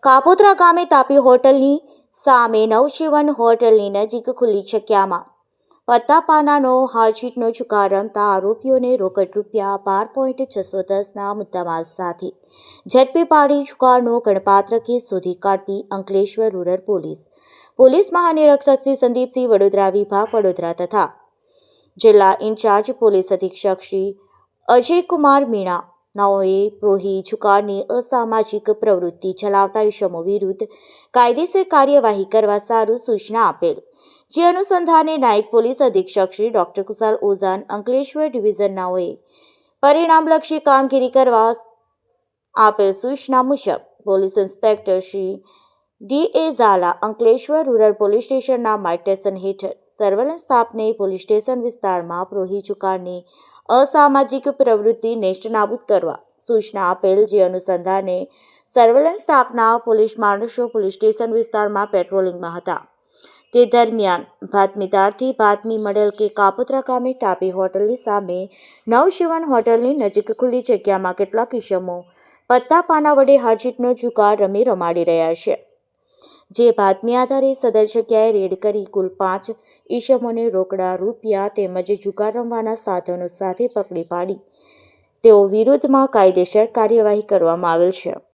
કાપોદ્રા ગામે તાપી હોટલની સામે નવજીવન હોટલની નજીક ખુલ્લી જગ્યામાં પત્તાપાનાનો હારજીતનો ચુકાર રમતા આરોપીઓને રોકડ રૂપિયા 12.610ના મુદ્દામાલ સાથે ઝડપી પાડી ચુકારનો ગણપાત્ર કેસ શોધી કાઢતી અંકલેશ્વર રૂરલ પોલીસ મહાનિરીક્ષક શ્રી સંદીપસિંહ, વડોદરા વિભાગ વડોદરા તથા જિલ્લા ઇન્ચાર્જ પોલીસ અધિક્ષક શ્રી અજયકુમાર મીણા નાઓએ પ્રોહી ચુકારની અસામાજિક પ્રવૃત્તિ ચલાવતા ઇસમો વિરુદ્ધ કાયદેસર કાર્યવાહી કરવા સારું સૂચના આપેલ, જે અનુસંધાને નાયબ પોલીસ અધિક્ષક શ્રી ડોક્ટર કુશાલ ઓઝાન અંકલેશ્વર ડિવિઝન નાઓએ પરિણામલક્ષી કામગીરી કરવા આપેલ સૂચના મુજબ પોલીસ ઇન્સ્પેક્ટર શ્રી ડી.એ. ઝાલા અંકલેશ્વર રૂરલ પોલીસ સ્ટેશનના માર્ગદર્શન હેઠળ સર્વેલન્સ સ્ટાફને પોલીસ સ્ટેશન વિસ્તારમાં પ્રોહી ચુકારની અસામાજિક પ્રવૃત્તિ નેસ્તનાબૂદ કરવા સૂચના આપેલ, જે અનુસંધાને સર્વેલન્સ સ્ટાફના પોલીસ માણસો પોલીસ સ્ટેશન વિસ્તારમાં પેટ્રોલિંગમાં હતા. તે દરમિયાન બાતમીદારથી બાતમી મળેલ કે કાપોદ્રા ગામે તાપી હોટલની સામે નવજીવન હોટલની નજીક ખુલ્લી જગ્યામાં કેટલાક ઇસમો પત્તાપાના વડે હારજીતનો ચુકાર રમાડી રહ્યા છે. જે બાતમી આધારે સદર જગ્યાએ રેડ કરી કુલ 5 ઇસમોને રોકડા રૂપિયા તેમજ જુગાર રમવાના સાધનો સાથે પકડી પાડી તેઓ વિરુદ્ધમાં કાયદેસર કાર્યવાહી કરવામાં આવેલ છે.